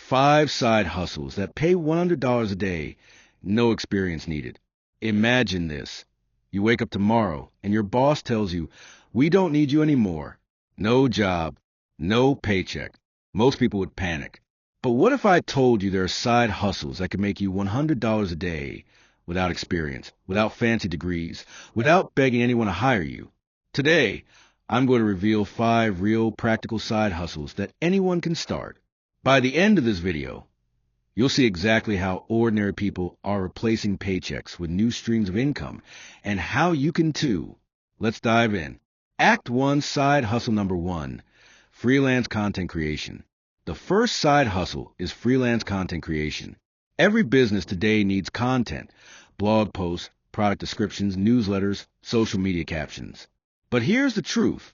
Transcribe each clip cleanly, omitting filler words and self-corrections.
5 side hustles that pay $100 a day, no experience needed. Imagine this. You wake up tomorrow and your boss tells you, "We don't need you anymore." No job, no paycheck. Most people would panic. But what if I told you there are side hustles that could make you $100 a day without experience, without fancy degrees, without begging anyone to hire you? Today, I'm going to reveal 5 real practical side hustles that anyone can start. By the end of this video, you'll see exactly how ordinary people are replacing paychecks with new streams of income and how you can too. Let's dive in. Act 1, side hustle number 1, freelance content creation. The first side hustle is freelance content creation. Every business today needs content, blog posts, product descriptions, newsletters, social media captions. But here's the truth.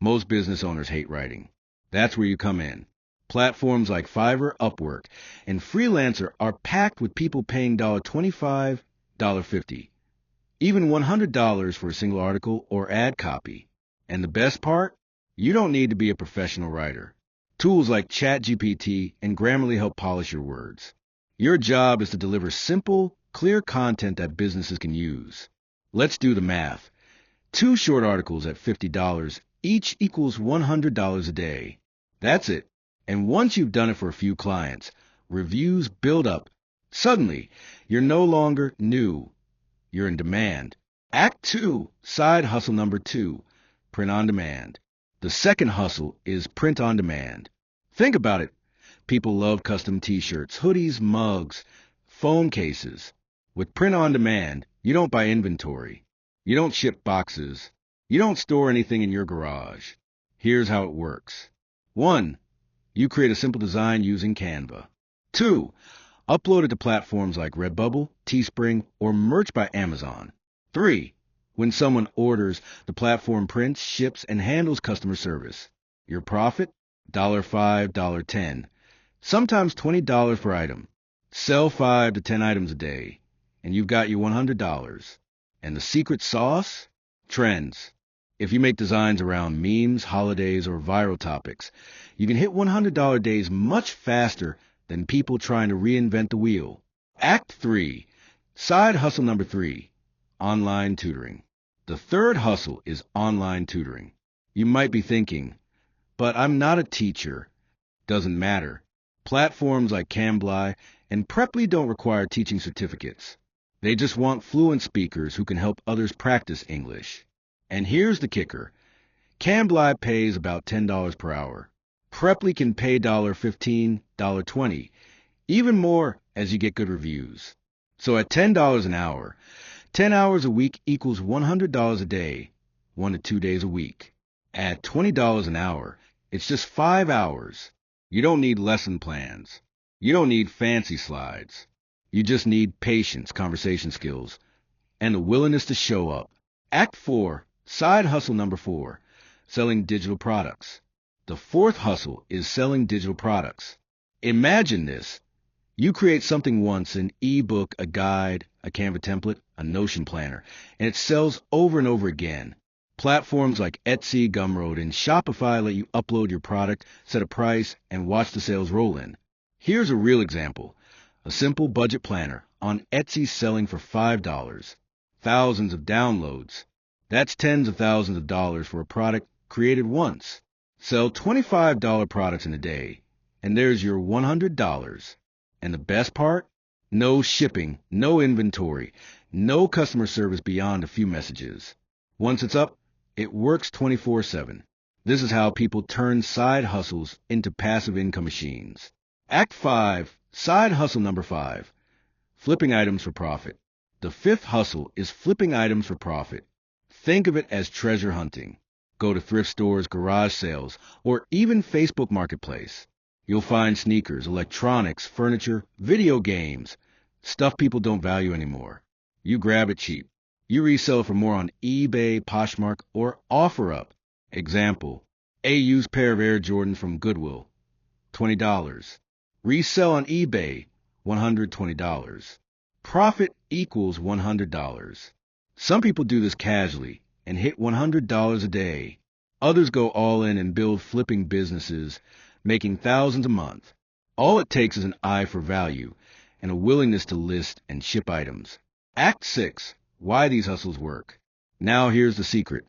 Most business owners hate writing. That's where you come in. Platforms like Fiverr, Upwork, and Freelancer are packed with people paying $25, $50, even $100 for a single article or ad copy. And the best part? You don't need to be a professional writer. Tools like ChatGPT and Grammarly help polish your words. Your job is to deliver simple, clear content that businesses can use. Let's do the math. 2 short articles at $50 each equals $100 a day. That's it. And once you've done it for a few clients, reviews build up. Suddenly, you're no longer new. You're in demand. Act 2, side hustle number 2, print on demand. The second hustle is print on demand. Think about it. People love custom t-shirts, hoodies, mugs, phone cases. With print on demand, you don't buy inventory. You don't ship boxes. You don't store anything in your garage. Here's how it works. 1. You create a simple design using Canva. 2. Upload it to platforms like Redbubble, Teespring, or Merch by Amazon. 3. When someone orders, the platform prints, ships, and handles customer service. Your profit? $5, $10. Sometimes $20 per item. Sell 5 to 10 items a day, and you've got your $100. And the secret sauce? Trends. If you make designs around memes, holidays, or viral topics, you can hit $100 days much faster than people trying to reinvent the wheel. Act 3, side hustle number 3, online tutoring. The third hustle is online tutoring. You might be thinking, but I'm not a teacher. Doesn't matter. Platforms like Cambly and Preply don't require teaching certificates. They just want fluent speakers who can help others practice English. And here's the kicker. Cambly pays about $10 per hour. Preply can pay $15, $20, even more as you get good reviews. So at $10 an hour, 10 hours a week equals $100 a day, 1 to 2 days a week. At $20 an hour, it's just 5 hours. You don't need lesson plans. You don't need fancy slides. You just need patience, conversation skills, and the willingness to show up. Act 4, side hustle number 4, selling digital products. The fourth hustle is selling digital products. Imagine this. You create something once, an ebook, a guide, a Canva template, a Notion planner, and it sells over and over again. Platforms like Etsy, Gumroad, and Shopify let you upload your product, set a price, and watch the sales roll in. Here's a real example. A simple budget planner on Etsy selling for $5. Thousands of downloads. That's tens of thousands of dollars for a product created once. Sell $25 products in a day, and there's your $100. And the best part? No shipping, no inventory, no customer service beyond a few messages. Once it's up, it works 24/7. This is how people turn side hustles into passive income machines. Act 5, side hustle number 5, flipping items for profit. The fifth hustle is flipping items for profit. Think of it as treasure hunting. Go to thrift stores, garage sales, or even Facebook Marketplace. You'll find sneakers, electronics, furniture, video games, stuff people don't value anymore. You grab it cheap. You resell for more on eBay, Poshmark, or OfferUp. Example, a used pair of Air Jordans from Goodwill, $20. Resell on eBay, $120. Profit equals $100. Some people do this casually and hit $100 a day. Others go all in and build flipping businesses, making thousands a month. All it takes is an eye for value and a willingness to list and ship items. Act 6. Why these hustles work. Now here's the secret.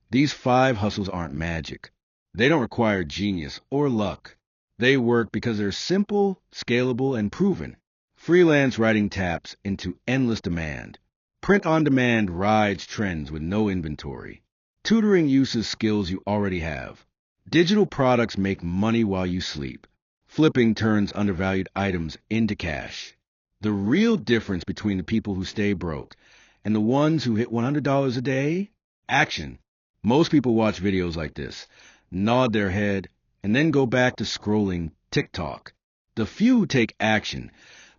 These 5 hustles aren't magic. They don't require genius or luck. They work because they're simple, scalable, and proven. Freelance writing taps into endless demand. Print on demand rides trends with no inventory. Tutoring uses skills you already have. Digital products make money while you sleep. Flipping turns undervalued items into cash. The real difference between the people who stay broke and the ones who hit $100 a day? Action. Most people watch videos like this, nod their head, and then go back to scrolling TikTok. The few who take action,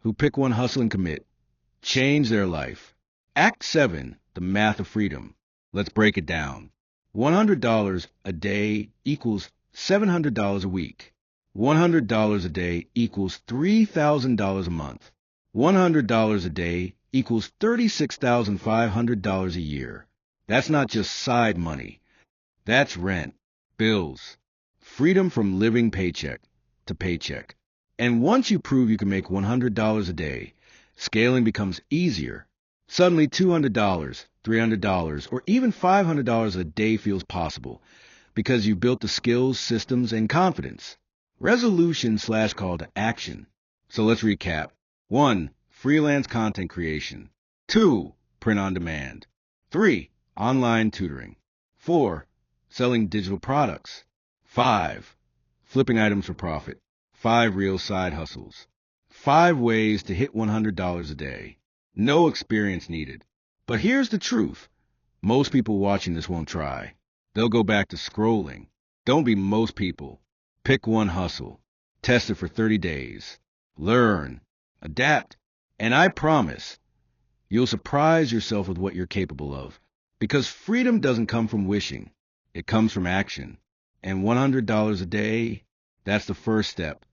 who pick one hustle and commit, change their life. Act 7, the math of freedom. Let's break it down. $100 a day equals $700 a week. $100 a day equals $3,000 a month. $100 a day equals $36,500 a year. That's not just side money. That's rent, bills, freedom from living paycheck to paycheck. And once you prove you can make $100 a day, scaling becomes easier. Suddenly $200, $300, or even $500 a day feels possible because you built the skills, systems, and confidence. Resolution/call to action. So let's recap. 1. Freelance content creation. 2. Print on demand. 3. Online tutoring. 4. Selling digital products. 5. Flipping items for profit. 5 real side hustles. 5 ways to hit $100 a day. No experience needed. But here's the truth. Most people watching this won't try. They'll go back to scrolling. Don't be most people. Pick one hustle. Test it for 30 days. Learn. Adapt. And I promise, you'll surprise yourself with what you're capable of. Because freedom doesn't come from wishing. It comes from action. And $100 a day, that's the first step